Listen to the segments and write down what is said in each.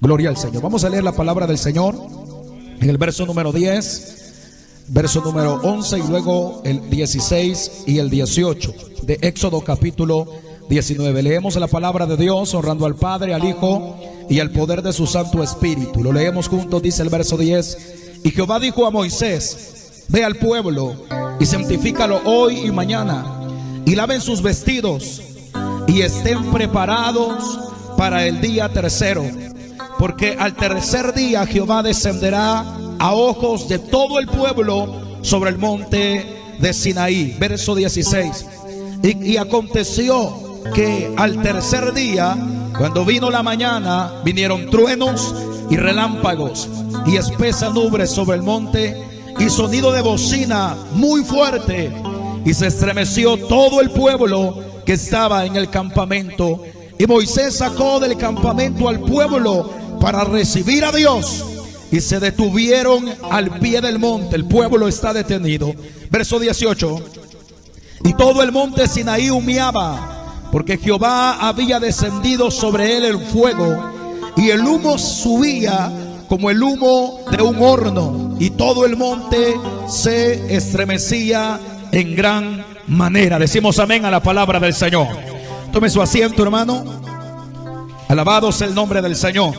Gloria al Señor. Vamos a leer la palabra del Señor en el verso número 10, verso número 11 y luego el 16 y el 18 de Éxodo capítulo 19. Leemos la palabra de Dios honrando al Padre, al Hijo y al poder de su Santo Espíritu. Lo leemos juntos. Dice el verso 10: y Jehová dijo a Moisés: ve al pueblo y santifícalo hoy y mañana, y laven sus vestidos y estén preparados para el día tercero, porque al tercer día Jehová descenderá a ojos de todo el pueblo sobre el monte de Sinaí. Verso 16: y aconteció que al tercer día, cuando vino la mañana, vinieron truenos y relámpagos y espesa nube sobre el monte, y sonido de bocina muy fuerte, y se estremeció todo el pueblo que estaba en el campamento. Y Moisés sacó del campamento al pueblo para recibir a Dios, y se detuvieron al pie del monte. El pueblo está detenido. Verso 18: y todo el monte Sinaí humeaba, porque Jehová había descendido sobre él el fuego, y el humo subía como el humo de un horno, y todo el monte se estremecía en gran manera. Decimos amén a la palabra del Señor. Tome su asiento, hermano. Alabado sea el nombre del Señor.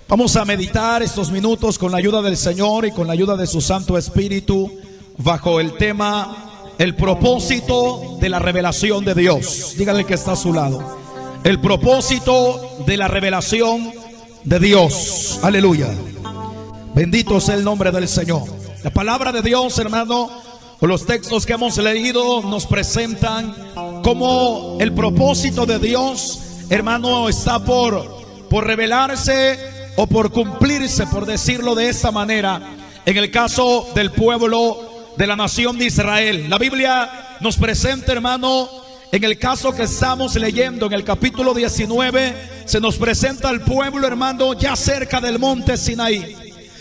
Vamos a meditar estos minutos con la ayuda del Señor y con la ayuda de su Santo Espíritu bajo el tema: el propósito de la revelación de Dios. Dígale que está a su lado: el propósito de la revelación de Dios. Aleluya. Bendito sea el nombre del Señor. La palabra de Dios, hermano, o los textos que hemos leído nos presentan cómo el propósito de Dios, hermano, está por revelarse o por cumplirse, por decirlo de esta manera, en el caso del pueblo de la nación de Israel. La Biblia nos presenta, hermano, en el caso que estamos leyendo, en el capítulo 19, se nos presenta al pueblo, hermano, ya cerca del monte Sinaí.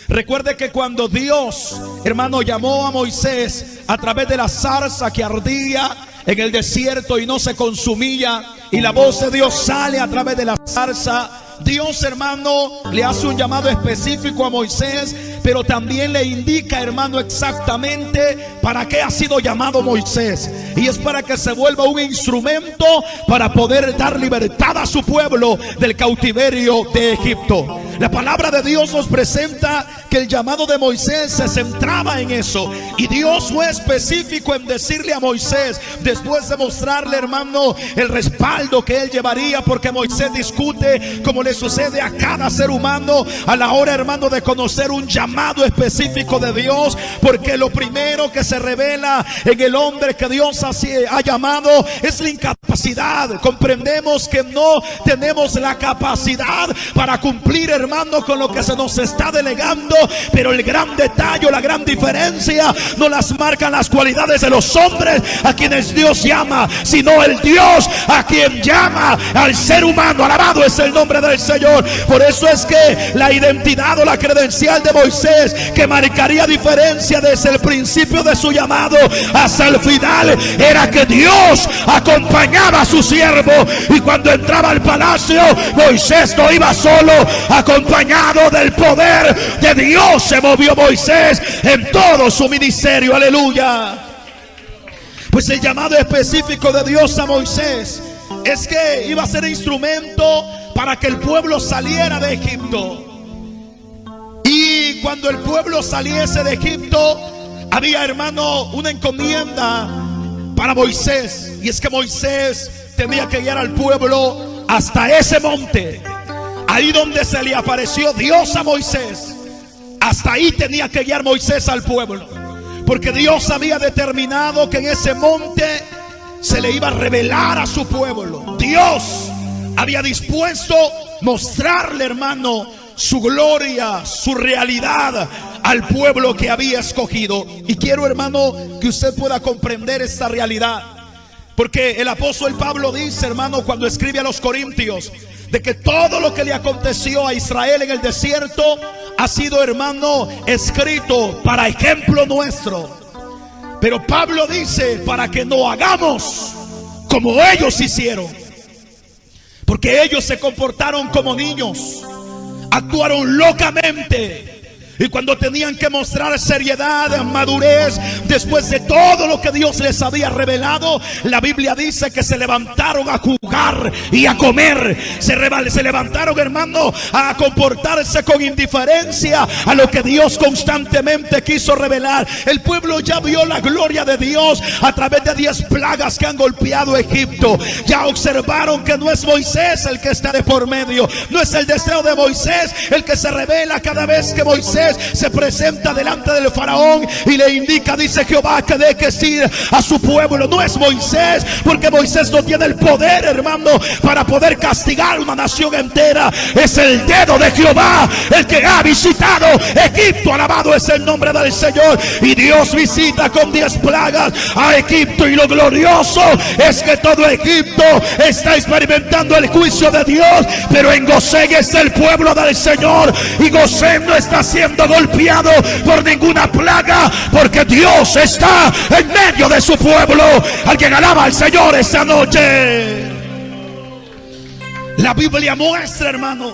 Recuerde que cuando Dios, hermano, llamó a Moisés a través de la zarza que ardía en el desierto y no se consumía, y la voz de Dios sale a través de la zarza, Dios, hermano, le hace un llamado específico a Moisés, pero también le indica, hermano, exactamente para qué ha sido llamado Moisés. Y es para que se vuelva un instrumento para poder dar libertad a su pueblo del cautiverio de Egipto. La palabra de Dios nos presenta que el llamado de Moisés se centraba en eso, y Dios fue específico en decirle a Moisés, después de mostrarle, hermano, el respaldo que él llevaría, porque Moisés discute, como le sucede a cada ser humano, a la hora, hermano, de conocer un llamado específico de Dios, porque lo primero que se revela en el hombre que Dios así ha llamado es la incapacidad. Comprendemos que no tenemos la capacidad para cumplir, hermano, con lo que se nos está delegando, pero el gran detalle, la gran diferencia, no las marcan las cualidades de los hombres a quienes Dios llama, sino el Dios a quien llama al ser humano. Alabado es el nombre del Señor. Por eso es que la identidad o la credencial de Moisés, que marcaría diferencia desde el principio de su llamado hasta el final, era que Dios acompañaba a su siervo, y cuando entraba al palacio, Moisés no iba solo, acompañado del poder de Dios se movió Moisés en todo su ministerio. Aleluya. Pues el llamado específico de Dios a Moisés es que iba a ser instrumento para que el pueblo saliera de Egipto. Y cuando el pueblo saliese de Egipto, había, hermano, una encomienda para Moisés, y es que Moisés tenía que guiar al pueblo hasta ese monte, ahí donde se le apareció Dios a Moisés. Hasta ahí tenía que guiar Moisés al pueblo, porque Dios había determinado que en ese monte se le iba a revelar a su pueblo. Dios había dispuesto mostrarle, hermano, su gloria, su realidad al pueblo que había escogido. Y quiero, hermano, que usted pueda comprender esta realidad, porque el apóstol Pablo dice, hermano, cuando escribe a los Corintios, de que todo lo que le aconteció a Israel en el desierto ha sido, hermano, escrito para ejemplo nuestro. Pero Pablo dice, para que no hagamos como ellos hicieron, porque ellos se comportaron como niños. actuaron locamente. Y cuando tenían que mostrar seriedad, madurez, después de todo lo que Dios les había revelado, la Biblia dice que se levantaron a jugar y a comer. Se levantaron, hermano, a comportarse con indiferencia a lo que Dios constantemente quiso revelar. El pueblo ya vio la gloria de Dios a través de 10 plagas que han golpeado Egipto. Ya observaron que no es Moisés el que está de por medio, no es el deseo de Moisés el que se revela cada vez que Moisés se presenta delante del faraón y le indica, dice Jehová, que dejes ir a su pueblo. No es Moisés, porque Moisés no tiene el poder, hermano, para poder castigar una nación entera. Es el dedo de Jehová el que ha visitado Egipto. Alabado es el nombre del Señor. Y Dios visita con 10 plagas a Egipto, y lo glorioso es que todo Egipto está experimentando el juicio de Dios, pero en Gosén está el pueblo del Señor, y Gosén no está siendo golpeado por ninguna plaga, porque Dios está en medio de su pueblo. Alguien alaba al Señor esta noche. La Biblia muestra, hermano,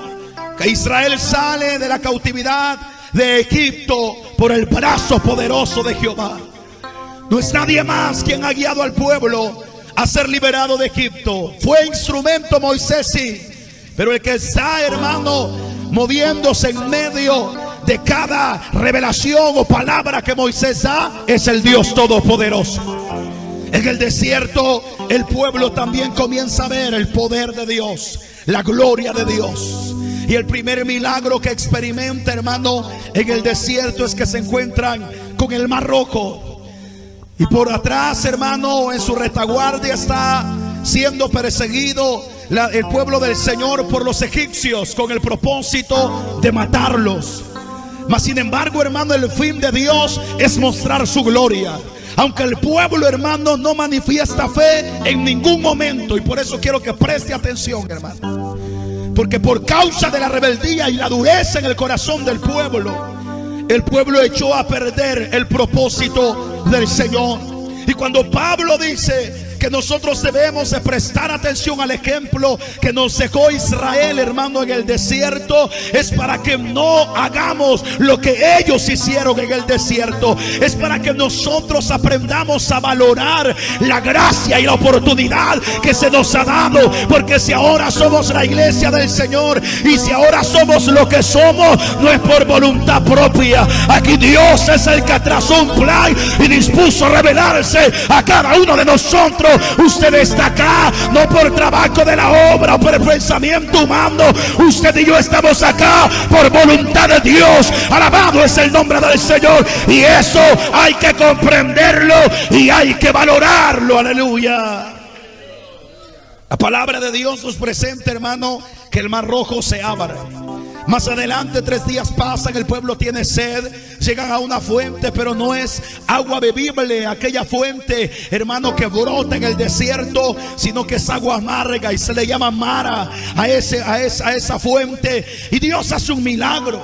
que Israel sale de la cautividad de Egipto por el brazo poderoso de Jehová. No es nadie más quien ha guiado al pueblo a ser liberado de Egipto. Fue instrumento Moisés, sí, pero el que está, hermano, moviéndose en medio de cada revelación o palabra que Moisés da es el Dios Todopoderoso. En el desierto el pueblo también comienza a ver el poder de Dios, la gloria de Dios. Y el primer milagro que experimenta, hermano, en el desierto es que se encuentran con el Mar Rojo. Y por atrás, hermano, en su retaguardia está siendo perseguido el pueblo del Señor por los egipcios, con el propósito de matarlos. Mas sin embargo, hermano, el fin de Dios es mostrar su gloria. Aunque el pueblo, hermano, no manifiesta fe en ningún momento. Y por eso quiero que preste atención, hermano, porque por causa de la rebeldía y la dureza en el corazón del pueblo, el pueblo echó a perder el propósito del Señor. Y cuando Pablo dice que nosotros debemos de prestar atención al ejemplo que nos dejó Israel, hermano, en el desierto, es para que no hagamos lo que ellos hicieron en el desierto. Es para que nosotros aprendamos a valorar la gracia y la oportunidad que se nos ha dado. Porque si ahora somos la iglesia del Señor, y si ahora somos lo que somos, no es por voluntad propia. Aquí Dios es el que trazó un plan y dispuso revelarse a cada uno de nosotros. Usted está acá no por trabajo de la obra o por el pensamiento humano. Usted y yo estamos acá por voluntad de Dios. Alabado es el nombre del Señor. Y eso hay que comprenderlo y hay que valorarlo. Aleluya. La palabra de Dios nos presenta, hermano, que el Mar Rojo se abre. Más adelante 3 días pasan, el pueblo tiene sed, llegan a una fuente, pero no es agua bebible aquella fuente, hermano, que brota en el desierto, sino que es agua amarga y se le llama Mara a esa fuente. Y Dios hace un milagro.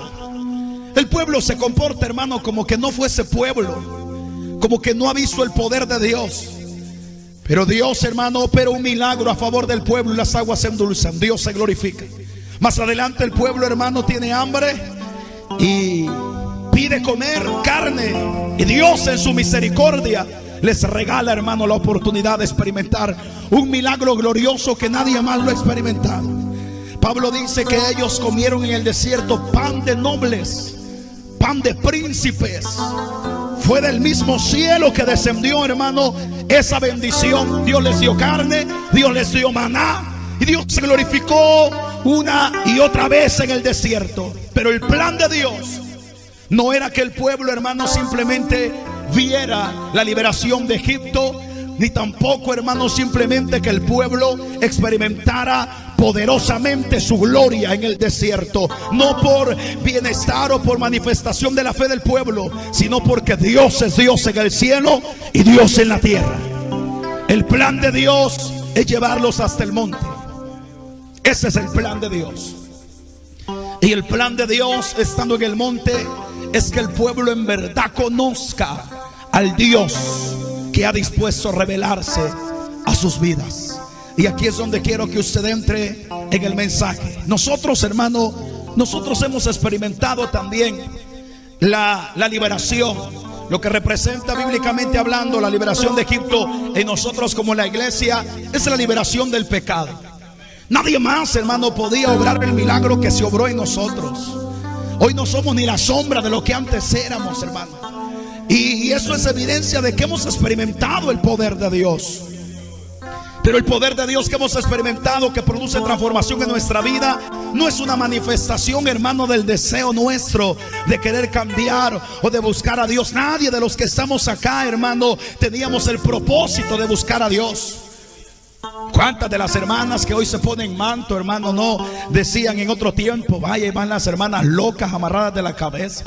El pueblo se comporta, hermano, como que no fuese pueblo, como que no ha visto el poder de Dios. Pero Dios, hermano, opera un milagro a favor del pueblo y las aguas se endulzan. Dios se glorifica. Más adelante el pueblo, hermano, tiene hambre y pide comer carne. Y Dios en su misericordia les regala, hermano, la oportunidad de experimentar un milagro glorioso que nadie más lo ha experimentado. Pablo dice que ellos comieron en el desierto pan de nobles, pan de príncipes. Fue del mismo cielo que descendió, hermano, esa bendición. Dios les dio carne, Dios les dio maná, y Dios se glorificó una y otra vez en el desierto. Pero el plan de Dios no era que el pueblo, hermano, simplemente viera la liberación de Egipto, ni tampoco, hermano, simplemente que el pueblo experimentara poderosamente su gloria en el desierto. No por bienestar o por manifestación de la fe del pueblo, sino porque Dios es Dios en el cielo y Dios en la tierra. El plan de Dios es llevarlos hasta el monte. Ese es el plan de Dios. Y el plan de Dios, estando en el monte, es que el pueblo en verdad conozca al Dios que ha dispuesto a revelarse a sus vidas. Y aquí es donde quiero que usted entre en el mensaje. Nosotros, hermano, nosotros hemos experimentado también la liberación, lo que representa bíblicamente hablando la liberación de Egipto en nosotros como la iglesia es la liberación del pecado. Nadie más, hermano, podía obrar el milagro que se obró en nosotros. Hoy no somos ni la sombra de lo que antes éramos, hermano. Y eso es evidencia de que hemos experimentado el poder de Dios. Pero el poder de Dios que hemos experimentado, que produce transformación en nuestra vida, no es una manifestación, hermano, del deseo nuestro de querer cambiar o de buscar a Dios. Nadie de los que estamos acá, hermano, teníamos el propósito de buscar a Dios. ¿Cuántas de las hermanas que hoy se ponen manto, hermano, no decían en otro tiempo: vaya, y van las hermanas locas amarradas de la cabeza?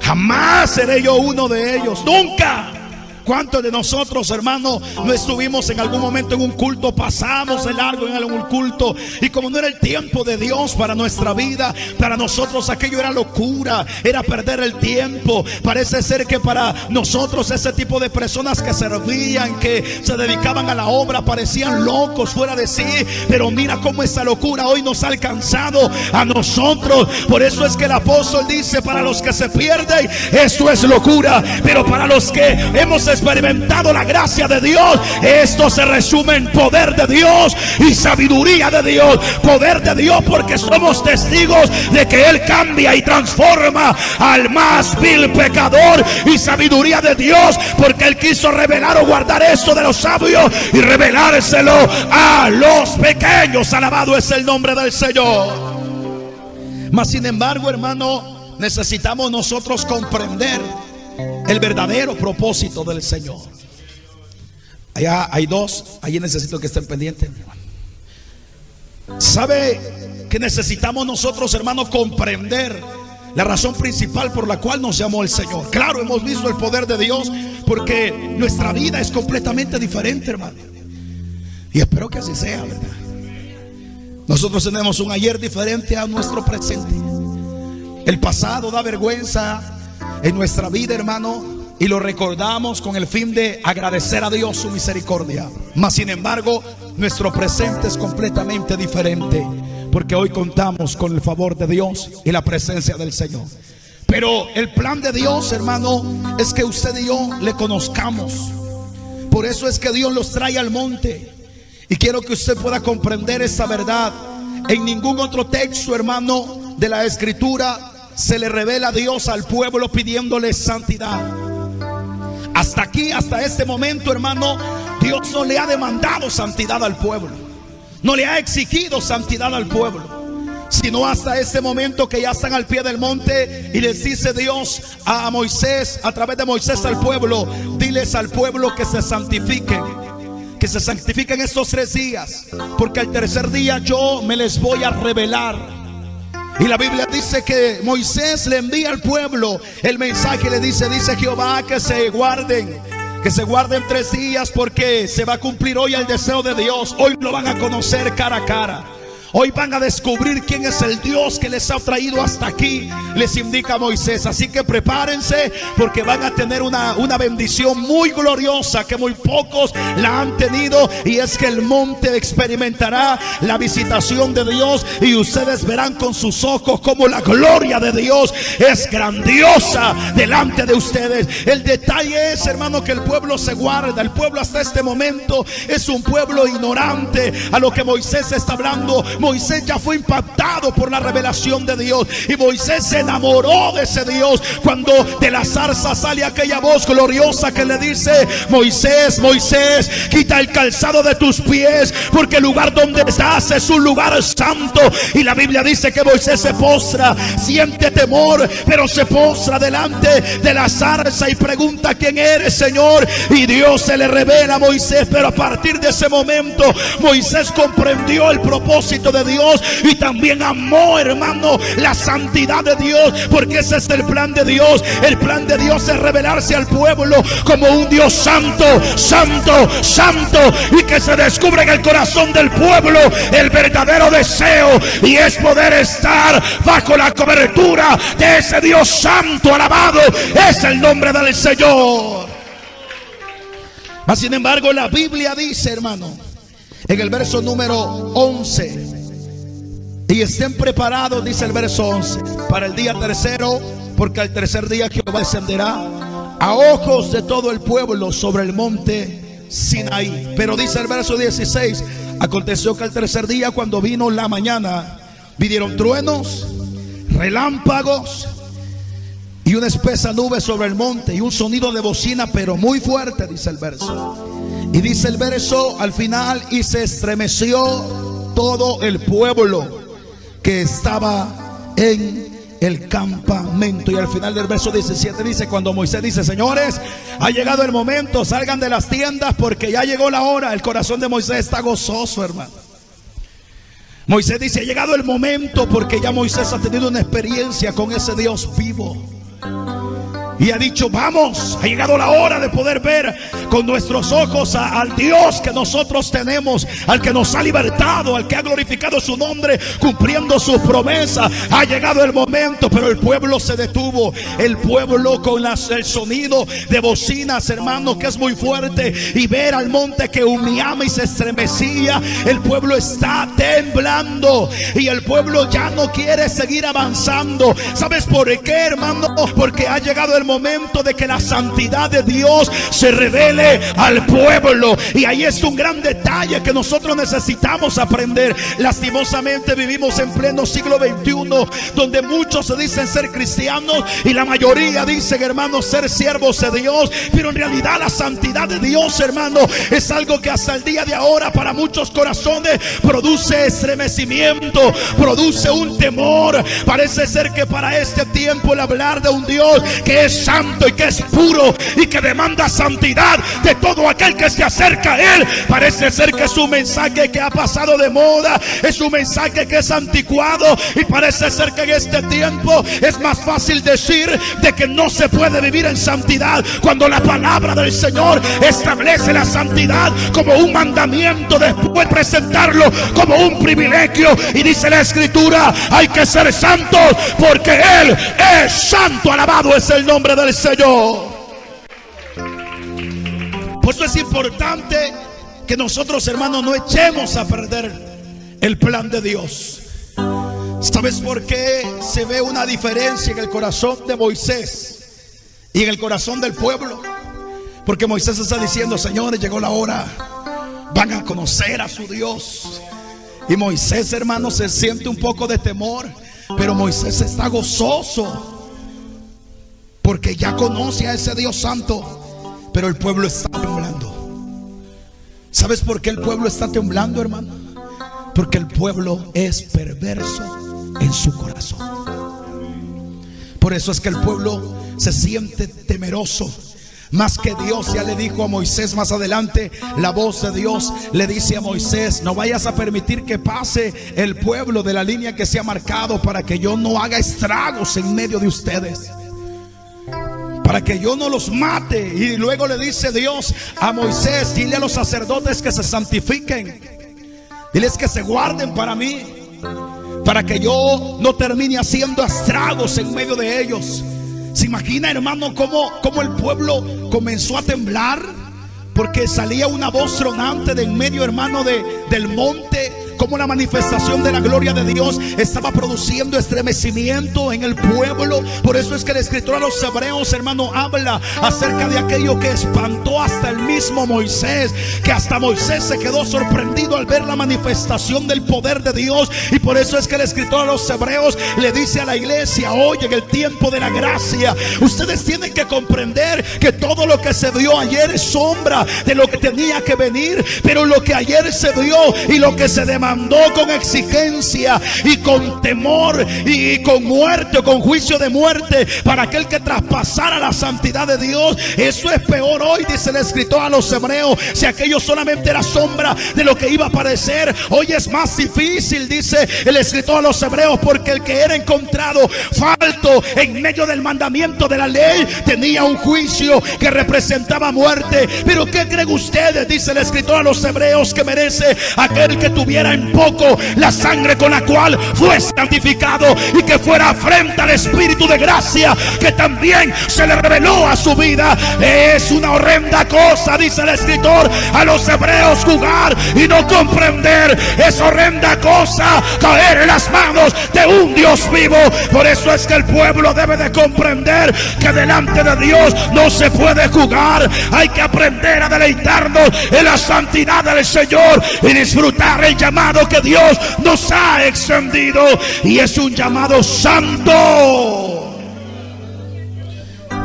Jamás seré yo uno de ellos, nunca. ¿Cuántos de nosotros, hermano, no estuvimos en algún momento en un culto, pasamos de largo en algún culto, y como no era el tiempo de Dios para nuestra vida, para nosotros aquello era locura, era perder el tiempo? Parece ser que para nosotros ese tipo de personas que servían, que se dedicaban a la obra, parecían locos, fuera de sí. Pero mira cómo esa locura hoy nos ha alcanzado a nosotros. Por eso es que el apóstol dice: para los que se pierden, esto es locura, pero para los que hemos experimentado la gracia de Dios, esto se resume en poder de Dios y sabiduría de Dios. Poder de Dios porque somos testigos de que Él cambia y transforma al más vil pecador, y sabiduría de Dios porque Él quiso revelar o guardar esto de los sabios y revelárselo a los pequeños. Alabado es el nombre del Señor. Mas sin embargo, hermano, necesitamos nosotros comprender el verdadero propósito del Señor. Allá hay dos, allí necesito que estén pendientes. ¿Sabe que necesitamos nosotros, hermano, comprender la razón principal por la cual nos llamó el Señor? Claro, hemos visto el poder de Dios porque nuestra vida es completamente diferente, hermano, y espero que así sea, ¿verdad? Nosotros tenemos un ayer diferente a nuestro presente. El pasado da vergüenza en nuestra vida, hermano, y lo recordamos con el fin de agradecer a Dios su misericordia. Mas sin embargo, nuestro presente es completamente diferente, porque hoy contamos con el favor de Dios y la presencia del Señor. Pero el plan de Dios, hermano, es que usted y yo le conozcamos. Por eso es que Dios los trae al monte, y quiero que usted pueda comprender esa verdad. En ningún otro texto, hermano, de la Escritura se le revela a Dios al pueblo pidiéndole santidad. Hasta aquí, hasta este momento, hermano, Dios no le ha demandado santidad al pueblo, no le ha exigido santidad al pueblo, sino hasta este momento que ya están al pie del monte, y les dice Dios a Moisés, a través de Moisés al pueblo: diles al pueblo que se santifiquen, que se santifiquen estos 3 días, porque al tercer día yo me les voy a revelar. Y la Biblia dice que Moisés le envía al pueblo el mensaje, le dice Jehová que se guarden 3 días, porque se va a cumplir hoy el deseo de Dios. Hoy lo van a conocer cara a cara. Hoy van a descubrir quién es el Dios que les ha traído hasta aquí, les indica Moisés. Así que prepárense, porque van a tener una bendición muy gloriosa que muy pocos la han tenido, y es que el monte experimentará la visitación de Dios, y ustedes verán con sus ojos cómo la gloria de Dios es grandiosa delante de ustedes. El detalle es, hermano, que el pueblo se guarda. El pueblo hasta este momento es un pueblo ignorante a lo que Moisés está hablando. Moisés ya fue impactado por la revelación de Dios, y Moisés se enamoró de ese Dios cuando de la zarza sale aquella voz gloriosa que le dice: Moisés, Moisés, quita el calzado de tus pies, porque el lugar donde estás es un lugar santo. Y la Biblia dice que Moisés se postra, siente temor, pero se postra delante de la zarza y pregunta: ¿quién eres, Señor? Y Dios se le revela a Moisés. Pero a partir de ese momento Moisés comprendió el propósito de Dios, y también amó, hermano, la santidad de Dios, porque ese es el plan de Dios. El plan de Dios es revelarse al pueblo como un Dios santo, santo, santo, y que se descubre en el corazón del pueblo el verdadero deseo, y es poder estar bajo la cobertura de ese Dios santo. Alabado es el nombre del Señor. Mas sin embargo, la Biblia dice, hermano, en el verso número 11 y estén preparados, dice el verso 11, para el día tercero, porque al tercer día Jehová descenderá a ojos de todo el pueblo sobre el monte Sinaí. Pero dice el verso 16: aconteció que al tercer día, cuando vino la mañana, vinieron truenos, relámpagos y una espesa nube sobre el monte, y un sonido de bocina, pero muy fuerte, dice el verso. Y dice el verso al final: y se estremeció todo el pueblo que estaba en el campamento. Y al final del verso 17 dice, cuando Moisés dice: señores, ha llegado el momento, salgan de las tiendas porque ya llegó la hora. El corazón de Moisés está gozoso, hermano. Moisés dice: ha llegado el momento, porque ya Moisés ha tenido una experiencia con ese Dios vivo. Y ha dicho: vamos, ha llegado la hora de poder ver con nuestros ojos al Dios que nosotros tenemos, al que nos ha libertado, al que ha glorificado su nombre, cumpliendo sus promesas. Ha llegado el momento, pero el pueblo se detuvo. El pueblo con el sonido de bocinas, hermanos, que es muy fuerte, y ver al monte que humeaba y se estremecía. El pueblo está temblando y el pueblo ya no quiere seguir avanzando. ¿Sabes por qué, hermano? Porque ha llegado el momento de que la santidad de Dios se revele al pueblo. Y ahí es un gran detalle que nosotros necesitamos aprender. Lastimosamente vivimos en pleno siglo XXI, donde muchos se dicen ser cristianos y la mayoría dicen, hermanos, ser siervos de Dios. Pero en realidad la santidad de Dios, hermano, es algo que hasta el día de ahora para muchos corazones produce estremecimiento, produce un temor. Parece ser que para este tiempo el hablar de un Dios que es santo y que es puro y que demanda santidad de todo aquel que se acerca a él, parece ser que es un mensaje que ha pasado de moda, es un mensaje que es anticuado, y parece ser que en este tiempo es más fácil decir de que no se puede vivir en santidad, cuando la palabra del Señor establece la santidad como un mandamiento, después presentarlo como un privilegio. Y dice la Escritura: hay que ser santos porque Él es santo. Alabado es el nombre del Señor. Por eso es importante que nosotros, hermanos, no echemos a perder el plan de Dios. ¿Sabes por qué se ve una diferencia en el corazón de Moisés y en el corazón del pueblo? Porque Moisés está diciendo: señores, llegó la hora, van a conocer a su Dios. Y Moisés, hermano, se siente un poco de temor, pero Moisés está gozoso porque ya conoce a ese Dios santo. Pero el pueblo está temblando. ¿Sabes por qué el pueblo está temblando, hermano? Porque el pueblo es perverso en su corazón. Por eso es que el pueblo se siente temeroso. Más que Dios ya le dijo a Moisés más adelante, la voz de Dios le dice a Moisés: no vayas a permitir que pase el pueblo de la línea que se ha marcado, para que yo no haga estragos en medio de ustedes, para que yo no los mate. Y luego le dice Dios a Moisés: dile a los sacerdotes que se santifiquen, diles que se guarden para mí, para que yo no termine haciendo estragos en medio de ellos. ¿Se imagina, hermano, cómo el pueblo comenzó a temblar? Porque salía una voz tronante de en medio, hermano, del monte. Como la manifestación de la gloria de Dios estaba produciendo estremecimiento en el pueblo. Por eso es que el escritor a los hebreos, hermano, habla acerca de aquello que espantó hasta el mismo Moisés, que hasta Moisés se quedó sorprendido al ver la manifestación del poder de Dios. Y por eso es que el escritor a los hebreos le dice a la iglesia: hoy en el tiempo de la gracia, ustedes tienen que comprender que todo lo que se vio ayer es sombra de lo que tenía que venir, pero lo que ayer se vio y lo que se demandó con exigencia y con temor y con muerte o con juicio de muerte para aquel que traspasara la santidad de Dios, eso es peor hoy, dice el escritor a los hebreos. Si aquello solamente era sombra de lo que iba a aparecer, hoy es más difícil, dice el escritor a los hebreos, porque el que era encontrado falto en medio del mandamiento de la ley tenía un juicio que representaba muerte. Pero ¿qué creen ustedes? Dice el escritor a los hebreos, que merece aquel que tuviera fuera en poco la sangre con la cual fue santificado, y que fuera afrenta al Espíritu de gracia que también se le reveló a su vida. Es una horrenda cosa, dice el escritor a los hebreos, jugar y no comprender. Es horrenda cosa caer en las manos de un Dios vivo. Por eso es que el pueblo debe de comprender que delante de Dios no se puede jugar. Hay que aprender a deleitarnos en la santidad del Señor y disfrutar el llamado que Dios nos ha extendido, y es un llamado santo.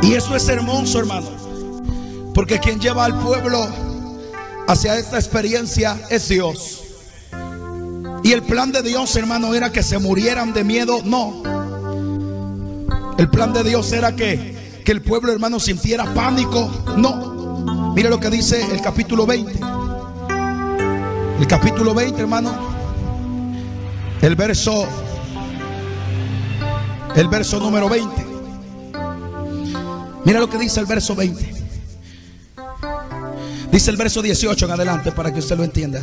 Y eso es hermoso, hermano, porque quien lleva al pueblo hacia esta experiencia es Dios. Y el plan de Dios, hermano, era que se murieran de miedo. No, el plan de Dios era que el pueblo, hermano, sintiera pánico. No, mire lo que dice el capítulo 20. El capítulo 20, hermano, el verso número 20. Mira lo que dice el verso 20. Dice el verso 18 en adelante para que usted lo entienda.